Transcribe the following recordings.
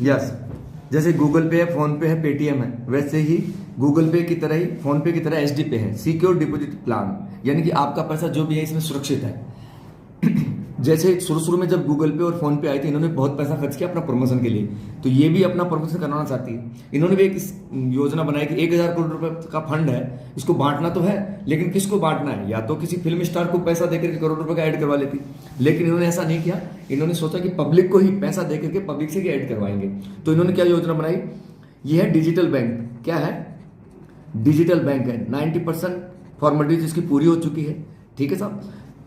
Yes, जैसे Google पे है, फोन पे है, पेटीएम है, वैसे ही गूगल पे की तरह ही फोन पे की तरह एचडी पे है, सिक्योर डिपॉजिट प्लान। यानी कि आपका पैसा जो भी है इसमें सुरक्षित है। जैसे शुरू शुरू में जब गूगल पे और फोन पे आई थी, इन्होंने बहुत पैसा खर्च किया अपना प्रमोशन के लिए, तो ये भी अपना प्रमोशन करवाना चाहती है। इन्होंने भी एक योजना बनाई कि 1,000 करोड़ रुपए का फंड है, इसको बांटना तो है, लेकिन किसको बांटना है? या तो किसी फिल्म स्टार को पैसा देकर के करोड़ रुपए का ऐड करवा लेती, लेकिन इन्होंने ऐसा नहीं किया। इन्होंने सोचा कि पब्लिक को ही पैसा देकर के पब्लिक से ही ऐड करवाएंगे। तो इन्होंने क्या योजना बनाई? ये है डिजिटल बैंक। क्या है? डिजिटल बैंक है। 90% फॉर्मेलिटीज इसकी पूरी हो चुकी है। ठीक है साहब।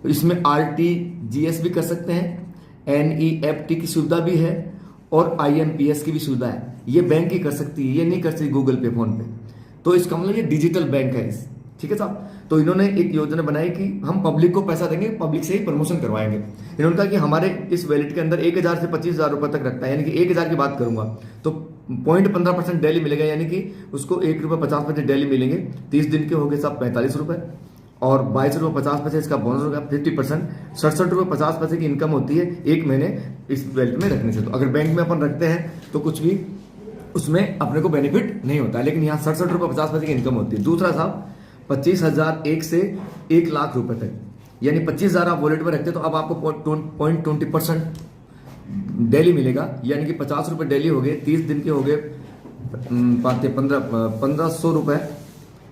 इसमें RTGS भी कर सकते हैं, NEFT की सुविधा भी है और IMPS की भी सुविधा है। ये बैंक ही कर सकती है, ये नहीं कर सकती गूगल पे, फोन पे। तो इसका मतलब ये डिजिटल बैंक है इस। ठीक है साहब। तो इन्होंने एक योजना बनाई कि हम पब्लिक को पैसा देंगे, पब्लिक से ही प्रमोशन करवाएंगे। इन्होंने कहा कि हमारे इस वैलेट के अंदर 1,000 से 25,000 रुपए तक रखता है, यानी कि 1,000 की बात करूंगा तो 0.15% डेली मिलेगा, यानी कि उसको ₹1.50 डेली मिलेंगे। 30 दिन के हो गए साहब 45 रुपए, और ₹22.50 इसका बोनस होगा 50%। ₹67.50 की इनकम होती है एक महीने इस वैलेट में रखने से। तो अगर बैंक में अपन रखते हैं तो कुछ भी उसमें अपने को बेनिफिट नहीं होता है, लेकिन यहाँ ₹67.50 की इनकम होती है। दूसरा साहब 25,000 एक से 1,00,000 रुपए तक, यानी 25,000 आप वॉलेट में रखते हैं तो अब आपको 0.20% डेली मिलेगा, यानी कि 50 रुपए डेली हो गए। 30 दिन के हो गए 1,500 रुपए,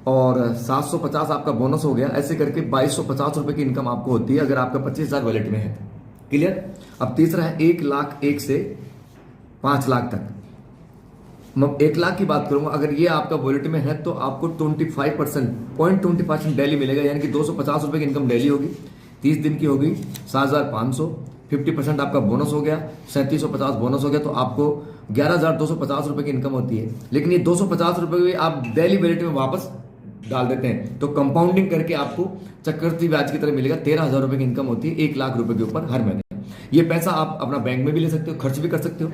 और 750 आपका बोनस हो गया। ऐसे करके 2,250 रुपए की इनकम आपको होती है अगर आपका 25,000 वॉलेट में है। क्लियर? अब तीसरा है 1,01,000 से 5,00,000 तक। मैं 1,00,000 की बात करूंगा, अगर ये आपका वॉलेट में है तो आपको 0.20% डेली मिलेगा, यानी कि 250 रुपए की इनकम डेली होगी। 30 दिन की होगी 7,500, 50% आपका बोनस हो गया, 3,750 बोनस हो गया, तो आपको 11,250 रुपए की इनकम होती है। लेकिन ये 250 रुपए भी आप डेली वॉलेट में वापस डाल देते हैं तो कंपाउंडिंग करके आपको चक्रवृद्धि ब्याज की तरह मिलेगा। 13,000 रुपए की इनकम होती है 1,00,000 रुपए के ऊपर हर महीने। ये पैसा आप अपना बैंक में भी ले सकते हो, खर्च भी कर सकते हो,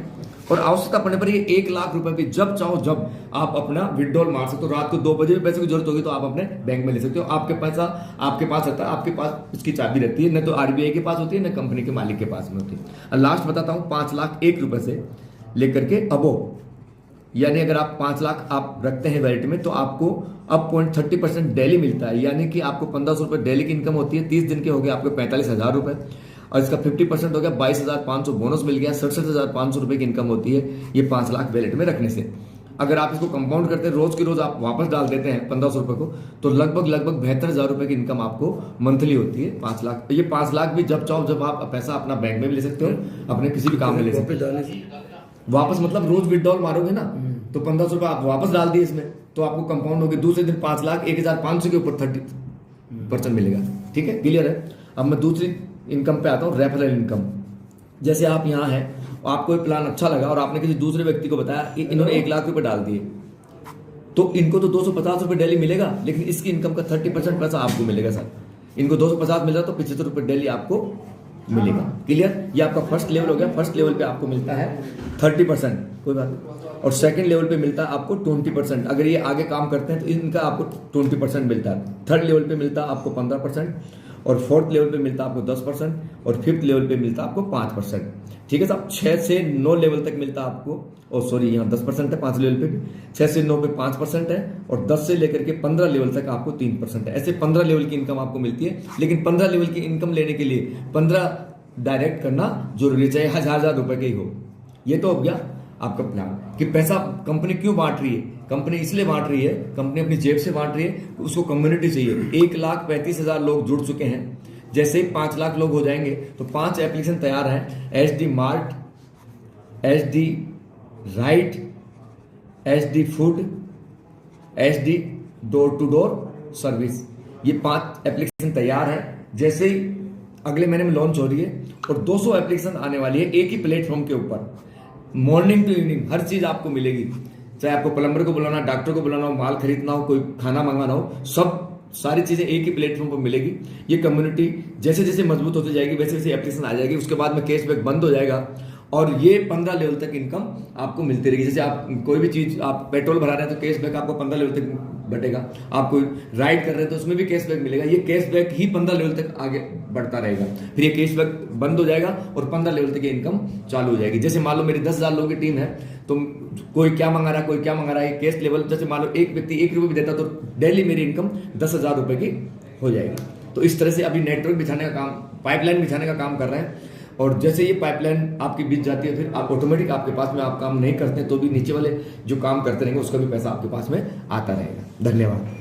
और आवश्यकता पड़ने पर ये 1,00,000 रुपए भी जब चाहो जब आप अपना विड्रॉल मार सकते हो। रात को 2 बजे भी पैसे की जरूरत होगी तो आप अपने बैंक में ले सकते हो। आपके पैसा आपके पास रहता है, आपके पास इसकी चाबी रहती है, न तो RBI के पास होती है, न कंपनी के मालिक के पास में होती है। और लास्ट बताता हूँ, 5,01,000 रुपए से लेकर के अबो, यानी अगर आप 5,00,000 आप रखते हैं वैलेट में तो आपको अब 0.30% डेली मिलता है, यानी कि आपको 1,500 रुपए डेली की इनकम होती है। 30 दिन के हो गए आपके 45,000 रुपए, और इसका 50% हो गया 22,500 बोनस मिल गया। 67,500 रुपए की इनकम होती है ये 5,00,000 वैलेट में रखने से। अगर आप इसको कंपाउंड करते हैं, रोज की रोज आप वापस डाल देते हैं 1,500 रुपए को, तो लगभग 72,000 रुपए की इनकम आपको मंथली होती है। 5,00,000, ये 5,00,000 भी जब चाहो जब आप पैसा अपना बैंक में भी ले सकते हो, अपने किसी भी काम में ले सकते हो। वापस मतलब रोज विड्रॉल मारोगे ना तो 1,500 रुपए आप वापस डाल दिए इसमें, तो आपको कंपाउंड होगी दूसरे दिन 5,00,000 1,500 के ऊपर 30% मिलेगा। ठीक है, क्लियर है? अब मैं दूसरी इनकम पे आता हूँ, रेफरल इनकम। जैसे आप यहाँ हैं, आपको एक प्लान अच्छा लगा और आपने किसी दूसरे व्यक्ति को बताया, इन्होंने 1,00,000 रुपए डाल दिए, तो इनको तो 250 रुपए डेली मिलेगा, लेकिन इसकी इनकम का 30% पैसा आपको मिलेगा सर। इनको 250 मिल रहा तो 75 रुपए डेली आपको मिलेगा। क्लियर? ये आपका फर्स्ट लेवल हो गया। फर्स्ट लेवल पे आपको मिलता है 30%, कोई बात नहीं, और सेकंड लेवल पे मिलता है आपको 20%। अगर ये आगे काम करते हैं तो इनका आपको 20% मिलता है। थर्ड लेवल पे मिलता है आपको 15%, और फोर्थ लेवल पे मिलता है आपको 10%, और फिफ्थ लेवल पे मिलता है आपको 5%। ठीक है साहब। 6 से 9 लेवल तक मिलता है आपको, और सॉरी यहाँ 10% है 5 लेवल पे भी, 6 से 9 पे 5% है, और 10 से लेकर के 15 लेवल तक आपको 3% है। ऐसे 15 लेवल की इनकम आपको मिलती है। लेकिन 15 लेवल की इनकम लेने के लिए 15 डायरेक्ट करना जरूरी है, चाहे 1,000 रुपए के ही हो। ये तो हो गया आपका प्लान कि पैसा कंपनी क्यों बांट रही है। कंपनी इसलिए बांट रही है, कंपनी अपनी जेब से बांट रही है, उसको कम्युनिटी चाहिए। 1,35,000 लोग जुड़ चुके हैं। जैसे ही 5,00,000 लोग हो जाएंगे तो 5 एप्लीकेशन तैयार हैं। HD mart, HD right, HD food, HD door to door service, ये 5 एप्लीकेशन तैयार है। जैसे ही अगले महीने में लॉन्च हो रही है, और 200 एप्लीकेशन आने वाली है एक ही प्लेटफॉर्म के ऊपर। मॉर्निंग टू इवनिंग हर चीज आपको मिलेगी, चाहे आपको प्लम्बर को बुलाना, डॉक्टर को बुलाना हो, माल खरीदना हो, कोई खाना मंगाना हो, सब सारी चीजें एक ही प्लेटफॉर्म पर मिलेगी। ये कम्युनिटी जैसे जैसे मजबूत होती जाएगी वैसे वैसे एप्लीकेशन आ जाएगी। उसके बाद में कैशबैक बंद हो जाएगा, और ये 15 लेवल तक इनकम आपको मिलती रहेगी। जैसे आप कोई भी चीज, आप पेट्रोल भरा रहे हैं तो कैशबैक आपको 15 लेवल तक बटेगा, आप कोई राइड कर रहे हैं तो उसमें भी कैशबैक मिलेगा। ये कैशबैक ही 15 लेवल तक आगे बढ़ता रहेगा, फिर ये कैशबैक बंद हो जाएगा और 15 लेवल तक ये इनकम चालू हो जाएगी। जैसे मान लो मेरी 10,000 लोगों की टीम है, तो कोई क्या मंगा रहा है, कोई क्या मंगा रहा है, कैश लेवल जैसे मान लो एक व्यक्ति 1 रुपये भी देता तो डेली मेरी इनकम 10,000 रुपये की हो जाएगी। तो इस तरह से अभी नेटवर्क बिछाने का काम, पाइपलाइन बिछाने का काम कर रहे हैं। और जैसे ये पाइपलाइन आपकी बिछ जाती है, फिर आप ऑटोमेटिक आपके पास में, आप काम नहीं करते तो भी नीचे वाले जो काम करते रहेंगे उसका भी पैसा आपके पास में आता रहेगा। धन्यवाद।